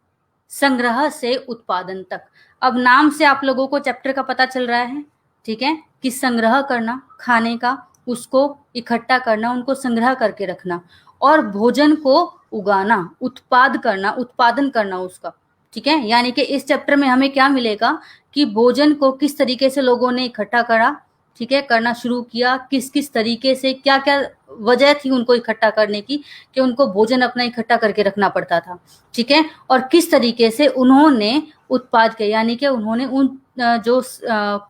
Speaker 1: संग्रह से उत्पादन तक। अब नाम से आप लोगों को चैप्टर का पता चल रहा है। ठीक है, कि संग्रह करना खाने का, उसको इकट्ठा करना, उनको संग्रह करके रखना, और भोजन को उगाना, उत्पादन करना उसका। ठीक है, यानी कि इस चैप्टर में हमें क्या मिलेगा कि भोजन को किस तरीके से लोगों ने इकट्ठा करा, ठीक है, करना शुरू किया, किस किस तरीके से, क्या क्या वजह थी उनको इकट्ठा करने की, कि उनको भोजन अपना इकट्ठा करके रखना पड़ता था। ठीक है, और किस तरीके से उन्होंने उत्पाद किया, यानी कि उन्होंने उन जो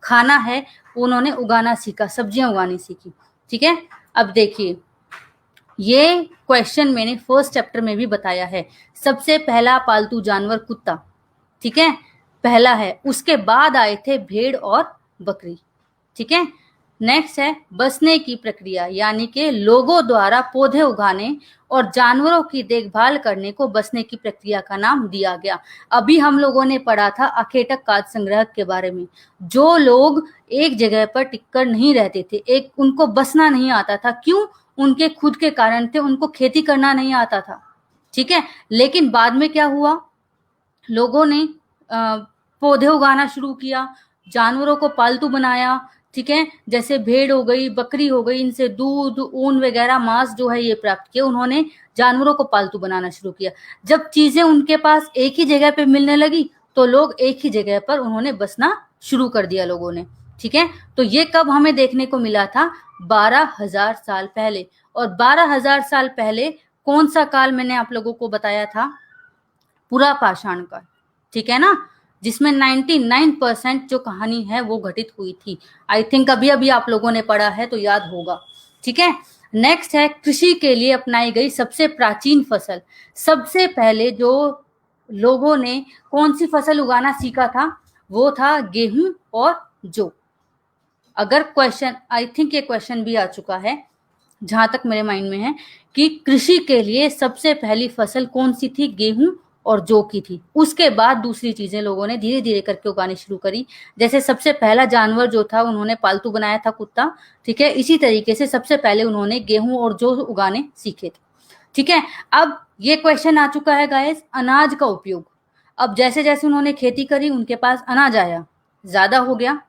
Speaker 1: खाना है उन्होंने उगाना सीखा, सब्जियां उगानी सीखी। ठीक है, अब देखिए, ये क्वेश्चन मैंने फर्स्ट चैप्टर में भी बताया है। सबसे पहला पालतू जानवर कुत्ता, ठीक है, पहला है। उसके बाद आए थे भेड़ और बकरी। ठीक है, नेक्स्ट है बसने की प्रक्रिया, यानी कि लोगों द्वारा पौधे उगाने और जानवरों की देखभाल करने को बसने की प्रक्रिया का नाम दिया गया। अभी हम लोगों ने पढ़ा था अखेटक खाद्य संग्रह के बारे में। जो लोग एक जगह पर टिककर नहीं रहते थे, एक उनको बसना नहीं आता था, क्यों? उनके खुद के कारण थे, उनको खेती करना नहीं आता था। ठीक है, लेकिन बाद में क्या हुआ, लोगों ने पौधे उगाना शुरू किया, जानवरों को पालतू बनाया। ठीक है, जैसे भेड़ हो गई, बकरी हो गई, इनसे दूध, ऊन वगैरह, मांस जो है ये प्राप्त किया। उन्होंने जानवरों को पालतू बनाना शुरू किया। जब चीजें उनके पास एक ही जगह पे मिलने लगी तो लोग एक ही जगह पर उन्होंने बसना शुरू कर दिया लोगों ने। ठीक है, तो ये कब हमें देखने को मिला था? 12,000 साल पहले। और 12,000 साल पहले कौन सा काल मैंने आप लोगों को बताया था? पूरा पाषाण काल। ठीक है ना, जिसमें 99% जो कहानी है वो घटित हुई थी। आई थिंक अभी अभी आप लोगों ने पढ़ा है तो याद होगा। ठीक है, नेक्स्ट है कृषि के लिए अपनाई गई सबसे प्राचीन फसल। सबसे पहले जो लोगों ने कौन सी फसल उगाना सीखा था, वो था गेहूं और जौ। अगर क्वेश्चन, आई थिंक ये क्वेश्चन भी आ चुका है जहां तक मेरे माइंड में है, कि कृषि के लिए सबसे पहली फसल कौन सी थी? गेहूं और जौ की थी। उसके बाद दूसरी चीजें लोगों ने धीरे धीरे करके उगानी शुरू करी। जैसे सबसे पहला जानवर जो था उन्होंने पालतू बनाया था, कुत्ता। ठीक है, इसी तरीके से सबसे पहले उन्होंने गेहूं और जौ उगाने सीखे थे। ठीक है, अब ये क्वेश्चन आ चुका है गाइस, अनाज का उपयोग। अब जैसे जैसे उन्होंने खेती करी, उनके पास अनाज आया, ज्यादा हो गया।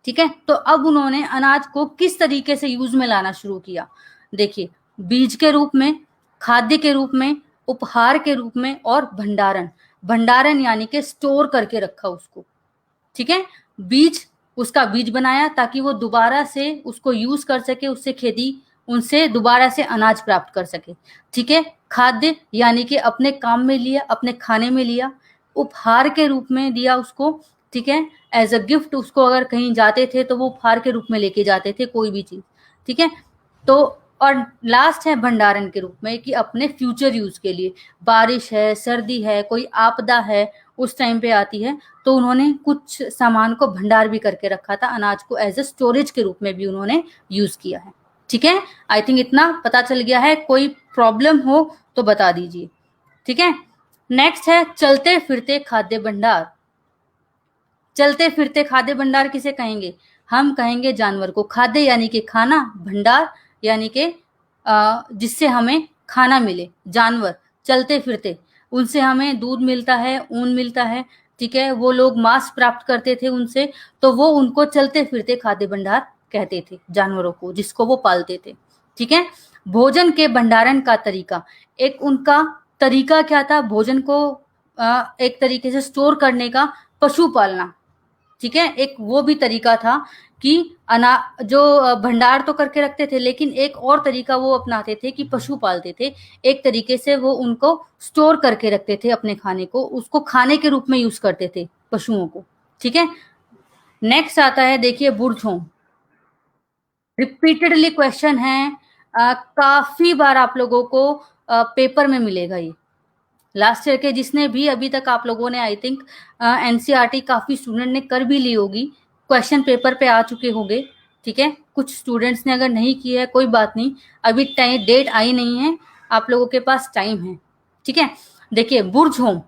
Speaker 1: ठीक है, तो अब उन्होंने अनाज को किस तरीके से यूज में लाना शुरू किया? देखिए, बीज के रूप में, खाद्य के रूप में, उपहार के रूप में, और भंडारण। भंडारण यानी कि स्टोर करके रखा उसको। ठीक है, बीज, उसका बीज बनाया ताकि वो दोबारा से उसको यूज कर सके, उससे खेती, उनसे दोबारा से अनाज प्राप्त कर सके। ठीक है, खाद्य यानी कि अपने काम में लिया, अपने खाने में लिया। उपहार के रूप में दिया उसको। ठीक है, एज अ गिफ्ट उसको अगर कहीं जाते थे तो वो उपहार के रूप में लेके जाते थे कोई भी चीज। ठीक है, तो और लास्ट है भंडारण के रूप में, कि अपने फ्यूचर यूज के लिए, बारिश है, सर्दी है, कोई आपदा है उस टाइम पे आती है, तो उन्होंने कुछ सामान को भंडार भी करके रखा था। अनाज को एज ए स्टोरेज के रूप में भी उन्होंने यूज किया है। ठीक है, आई थिंक इतना पता चल गया है। कोई प्रॉब्लम हो तो बता दीजिए। ठीक है, नेक्स्ट है चलते फिरते खाद्य भंडार। चलते फिरते खाद्य भंडार किसे कहेंगे? हम कहेंगे जानवर को। खाद्य यानी कि खाना, भंडार यानी कि जिससे हमें खाना मिले, जानवर चलते फिरते, उनसे हमें दूध मिलता है, ऊन मिलता है, ठीक है, वो लोग मांस प्राप्त करते थे उनसे, तो वो उनको चलते फिरते खाद्य भंडार कहते थे, जानवरों को जिसको वो पालते थे, ठीक है। भोजन के भंडारण का तरीका, एक उनका तरीका क्या था भोजन को एक तरीके से स्टोर करने का? पशु पालना, ठीक है, एक वो भी तरीका था कि जो भंडार तो करके रखते थे, लेकिन एक और तरीका वो अपनाते थे कि पशु पालते थे, एक तरीके से वो उनको स्टोर करके रखते थे अपने खाने को, उसको खाने के रूप में यूज करते थे पशुओं को, ठीक है। नेक्स्ट आता है, देखिए बुर्जहोम, रिपीटेडली क्वेश्चन है, काफी बार आप लोगों को पेपर में मिलेगा ये। लास्ट ईयर के जिसने भी अभी तक आप लोगों ने आई थिंक एनसीईआरटी काफी स्टूडेंट ने कर भी ली होगी, क्वेश्चन पेपर पे आ चुके होंगे, ठीक है। कुछ स्टूडेंट्स ने अगर नहीं किया है कोई बात नहीं, अभी डेट आई नहीं है, आप लोगों के पास टाइम है, ठीक है। देखिए बुर्जहोम,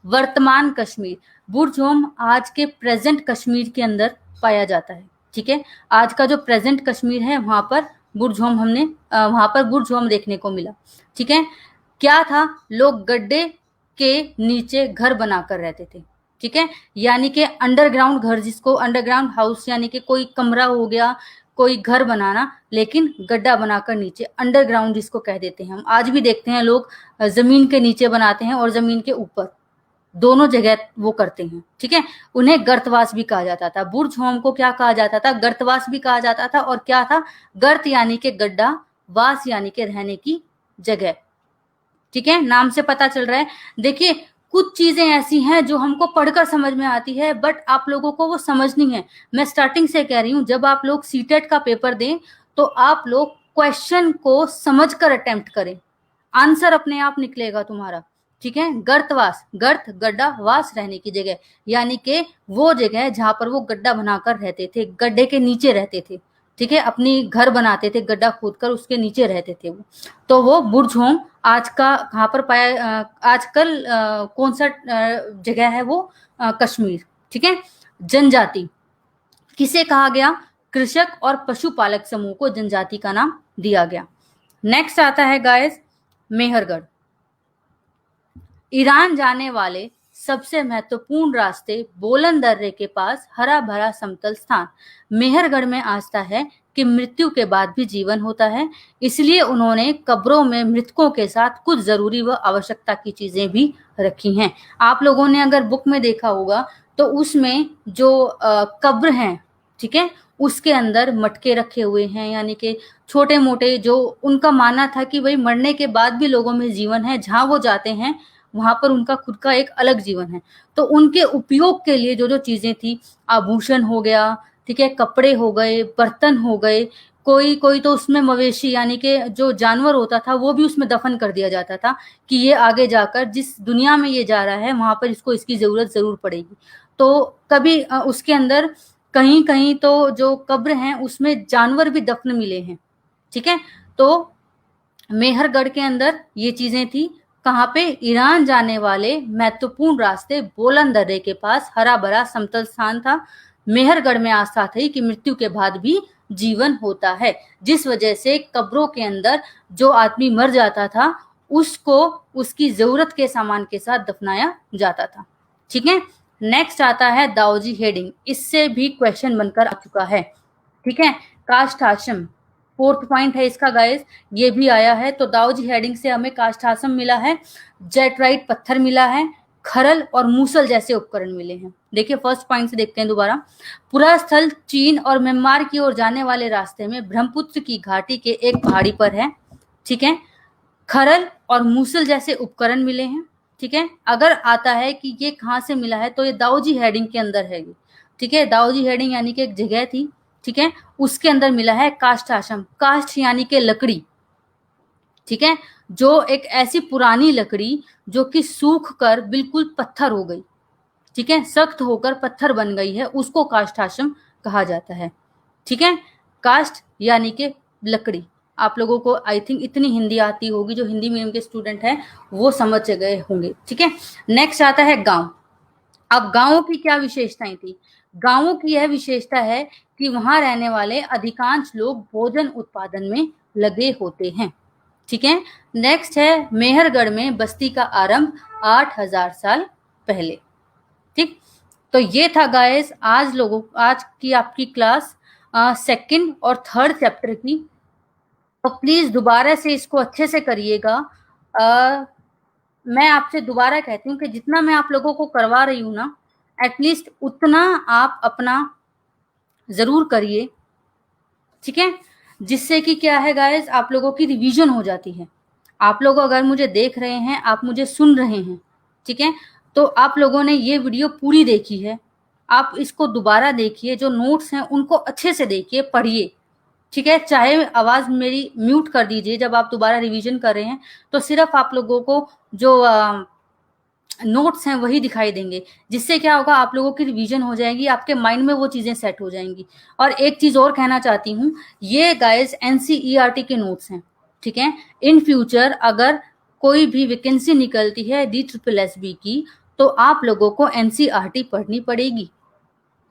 Speaker 1: वर्तमान कश्मीर, बुर्जहोम आज के प्रेजेंट कश्मीर के अंदर पाया जाता है, ठीक है। आज का जो प्रेजेंट कश्मीर है वहां पर बुर्जहोम वहां पर बुर्जहोम देखने को मिला, ठीक है। क्या था? लोग गड्ढे के नीचे घर बनाकर रहते थे, ठीक है, यानी कि अंडरग्राउंड घर, जिसको अंडरग्राउंड हाउस यानी कि कोई कमरा हो गया, कोई घर बनाना, लेकिन गड्ढा बनाकर नीचे, अंडरग्राउंड जिसको कह देते हैं हम। आज भी देखते हैं लोग जमीन के नीचे बनाते हैं और जमीन के ऊपर, दोनों जगह वो करते हैं, ठीक है। उन्हें गर्तवास भी कहा जाता था। बुर्जहोम को क्या कहा जाता था? गर्तवास भी कहा जाता था। और क्या था? गर्त यानी कि गड्ढा, वास यानी कि रहने की जगह, ठीक है, नाम से पता चल रहा है। देखिए कुछ चीजें ऐसी हैं जो हमको पढ़कर समझ में आती है, बट आप लोगों को वो समझनी है। मैं स्टार्टिंग से कह रही हूं, जब आप लोग सीटेट का पेपर दें तो आप लोग क्वेश्चन को समझकर अटेम्प्ट करें, आंसर अपने आप निकलेगा तुम्हारा, ठीक है। गर्तवास, गर्त गड्ढा, वास रहने की जगह, यानी कि वो जगह जहां पर वो गड्ढा बनाकर रहते थे, गड्ढे के नीचे रहते थे, ठीक है, अपनी घर बनाते थे, गड्ढा खोदकर उसके नीचे रहते थे वो। तो वो बुर्जहोम आज का कहाँ पर पाया, आजकल कौन सा जगह है वो? कश्मीर, ठीक है। जनजाति किसे कहा गया? कृषक और पशुपालक समूह को जनजाति का नाम दिया गया। नेक्स्ट आता है गाइस मेहरगढ़, ईरान जाने वाले सबसे महत्वपूर्ण रास्ते, बोलन दर्रे के पास हरा भरा समतल स्थान। मेहरगढ़ में आस्था है कि मृत्यु के बाद भी जीवन होता है, इसलिए उन्होंने कब्रों में मृतकों के साथ कुछ जरूरी व आवश्यकता की चीजें भी रखी हैं। आप लोगों ने अगर बुक में देखा होगा तो उसमें जो कब्र हैं, ठीक है, उसके अंदर मटके रखे हुए हैं, यानी कि छोटे मोटे, जो उनका मानना था कि भाई मरने के बाद भी लोगों में जीवन है, जहां वो जाते हैं वहां पर उनका खुद का एक अलग जीवन है। तो उनके उपयोग के लिए जो जो चीजें थी, आभूषण हो गया, ठीक है, कपड़े हो गए, बर्तन हो गए, कोई कोई तो उसमें मवेशी यानी कि जो जानवर होता था वो भी उसमें दफन कर दिया जाता था कि ये आगे जाकर जिस दुनिया में ये जा रहा है वहां पर इसको इसकी जरूरत जरूर पड़ेगी। तो कभी उसके अंदर कहीं कहीं तो जो कब्र हैं उसमें जानवर भी दफन मिले हैं, ठीक है। तो मेहरगढ़ के अंदर ये चीजें थी। कहाँ पे? ईरान जाने वाले महत्वपूर्ण रास्ते, बोलन दर्रे के पास हरा भरा समतल स्थान था। मेहरगढ़ में आस्था थी कि मृत्यु के बाद भी जीवन होता है, जिस वजह से कब्रों के अंदर जो आदमी मर जाता था उसको उसकी जरूरत के सामान के साथ दफनाया जाता था, ठीक है। नेक्स्ट आता है दाऊजी हेडिंग, इससे भी क्वेश्चन बनकर आ चुका है, ठीक है। काष्ठ आश्रम, फोर्थ पॉइंट है इसका गाइस, ये भी आया है। तो दाऊजी हेडिंग से हमें काष्ठ आश्रम मिला है, जेटराइट पत्थर मिला है, खरल और मूसल जैसे उपकरण मिले हैं। देखिए फर्स्ट पॉइंट से देखते हैं दोबारा। पूरा स्थल चीन और म्यांमार की ओर जाने वाले रास्ते में ब्रह्मपुत्र की घाटी के एक पहाड़ी पर है, ठीक है। खरल और मूसल जैसे उपकरण मिले हैं, ठीक है। अगर आता है कि ये कहाँ से मिला है तो ये दाऊजी हेडिंग के अंदर है, ठीक है। दाऊजी हेडिंग यानी कि एक जगह थी, ठीक है, उसके अंदर मिला है काष्ठ आश्रम। काष्ठ यानी कि लकड़ी, ठीक है, जो एक ऐसी पुरानी लकड़ी जो कि सूख कर बिल्कुल पत्थर हो गई, ठीक है, सख्त होकर पत्थर बन गई है, उसको काष्ठ आश्रम कहा जाता है, ठीक है। काष्ठ यानी कि लकड़ी। आप लोगों को आई थिंक इतनी हिंदी आती होगी, जो हिंदी मीडियम के स्टूडेंट हैं वो समझ गए होंगे, ठीक है। नेक्स्ट आता है गांव। अब गांवों की क्या विशेषताएं थी? गांवों की यह विशेषता है कि वहां रहने वाले अधिकांश लोग भोजन उत्पादन में लगे होते हैं। ठीक है। नेक्स्ट है मेहरगढ़ में बस्ती का आरंभ 8000 साल पहले। ठीक। तो ये था गाइस आज की आपकी क्लास सेकंड और थर्ड चैप्टर की। तो प्लीज दोबारा से इसको अच्छे से करिएगा। मैं आपसे दोबारा कहती हूँ कि जितना मैं आप लोगों को करवा रही हूँ ना, एटलीस्ट उतना आप अपना जरूर करिए। ठीक है। जिससे कि क्या है गाइस, आप लोगों की रिवीजन हो जाती है। आप लोग अगर मुझे देख रहे हैं, आप मुझे सुन रहे हैं, ठीक है, तो आप लोगों ने ये वीडियो पूरी देखी है। आप इसको दोबारा देखिए, जो नोट्स हैं उनको अच्छे से देखिए, पढ़िए। ठीक है। चाहे आवाज मेरी म्यूट कर दीजिए जब आप दोबारा रिवीजन कर रहे हैं, तो सिर्फ आप लोगों को जो नोट्स हैं वही दिखाई देंगे। जिससे क्या होगा, आप लोगों की रिवीजन हो जाएगी, आपके माइंड में वो चीजें सेट हो जाएंगी। और एक चीज और कहना चाहती हूँ, ये गाइस एनसीईआरटी के नोट्स हैं। ठीक है। इन फ्यूचर अगर कोई भी वैकेंसी निकलती है DSSB की, तो आप लोगों को एनसीईआरटी पढ़नी पड़ेगी।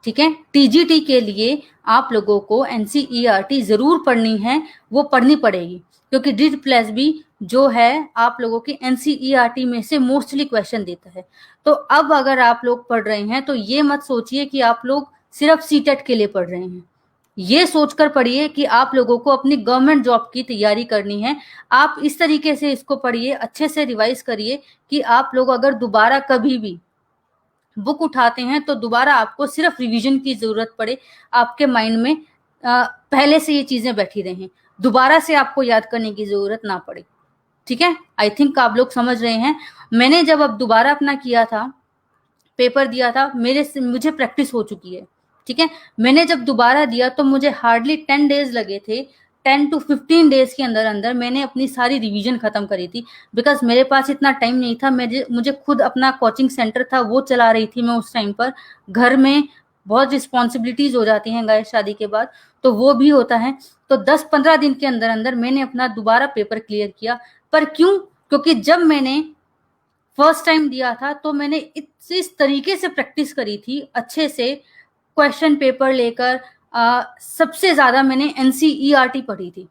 Speaker 1: ठीक है। टीजीटी के लिए आप लोगों को एनसीईआरटी जरूर पढ़नी है, वो पढ़नी पड़ेगी, क्योंकि DSSB जो है आप लोगों की एनसीईआरटी में से मोस्टली क्वेश्चन देता है। तो अब अगर आप लोग पढ़ रहे हैं तो ये मत सोचिए कि आप लोग सिर्फ सीटेट के लिए पढ़ रहे हैं। ये सोचकर पढ़िए कि आप लोगों को अपनी गवर्नमेंट जॉब की तैयारी करनी है। आप इस तरीके से इसको पढ़िए, अच्छे से रिवाइज करिए कि आप लोग अगर दोबारा कभी भी बुक उठाते हैं तो दोबारा आपको सिर्फ रिवीजन की जरूरत पड़े, आपके माइंड में पहले से ये चीजें बैठी रहें, दोबारा से आपको याद करने की जरूरत ना पड़े। ठीक है। आई थिंक आप लोग समझ रहे हैं। मैंने जब अब दोबारा अपना किया था, पेपर दिया था, मुझे प्रैक्टिस हो चुकी है। ठीक है। मैंने जब दोबारा दिया तो मुझे हार्डली 10 डेज लगे थे। 10 to 15 डेज के अंदर अंदर मैंने अपनी सारी रिवीजन खत्म करी थी, बिकॉज मेरे पास इतना टाइम नहीं था। मुझे खुद अपना कोचिंग सेंटर था, वो चला रही थी मैं उस टाइम पर। घर में बहुत रिस्पॉन्सिबिलिटीज हो जाती हैं गाइस शादी के बाद, तो वो भी होता है। तो 10-15 दिन के अंदर अंदर मैंने अपना दोबारा पेपर क्लियर किया। पर क्यों? क्योंकि जब मैंने फर्स्ट टाइम दिया था तो मैंने इस तरीके से प्रैक्टिस करी थी, अच्छे से क्वेश्चन पेपर लेकर। सबसे ज्यादा मैंने एनसीईआरटी पढ़ी थी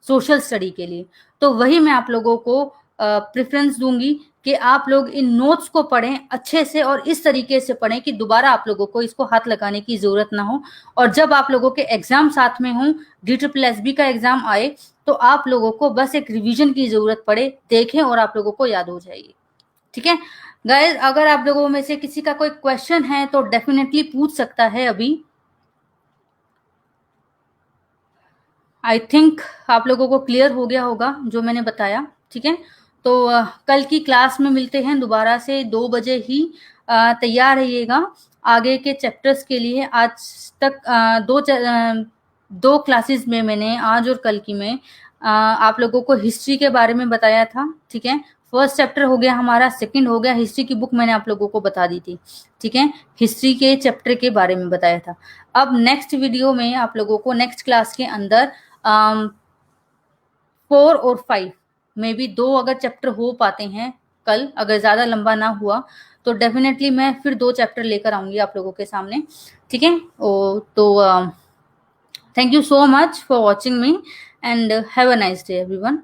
Speaker 1: सोशल स्टडी के लिए। तो वही मैं आप लोगों को प्रेफरेंस दूंगी कि आप लोग इन नोट्स को पढ़ें अच्छे से, और इस तरीके से पढ़ें कि दोबारा आप लोगों को इसको हाथ लगाने की जरूरत ना हो। और जब आप लोगों के एग्जाम साथ में हों, DSSB का एग्जाम आए, तो आप लोगों को बस एक रिवीजन की जरूरत पड़े, देखें और आप लोगों को याद हो जाएगी। ठीक है गाइस, अगर आप लोगों में से किसी का कोई क्वेश्चन है तो डेफिनेटली पूछ सकता है अभी। आई थिंक आप लोगों को क्लियर हो गया होगा जो मैंने बताया। ठीक है। तो कल की क्लास में मिलते हैं दोबारा से 2 बजे ही। तैयार रहिएगा आगे के चैप्टर्स के लिए। आज तक दो क्लासेस में मैंने, आज और कल की में, आप लोगों को हिस्ट्री के बारे में बताया था। ठीक है। फर्स्ट चैप्टर हो गया हमारा, सेकंड हो गया। हिस्ट्री की बुक मैंने आप लोगों को बता दी थी। ठीक है। हिस्ट्री के चैप्टर के बारे में बताया था। अब नेक्स्ट वीडियो में आप लोगों को नेक्स्ट क्लास के अंदर 4 और 5 में भी 2 अगर चैप्टर हो पाते हैं कल, अगर ज्यादा लंबा ना हुआ तो डेफिनेटली मैं फिर 2 चैप्टर लेकर आऊंगी आप लोगों के सामने। ठीक है। तो thank you so much for watching me and have a nice day everyone.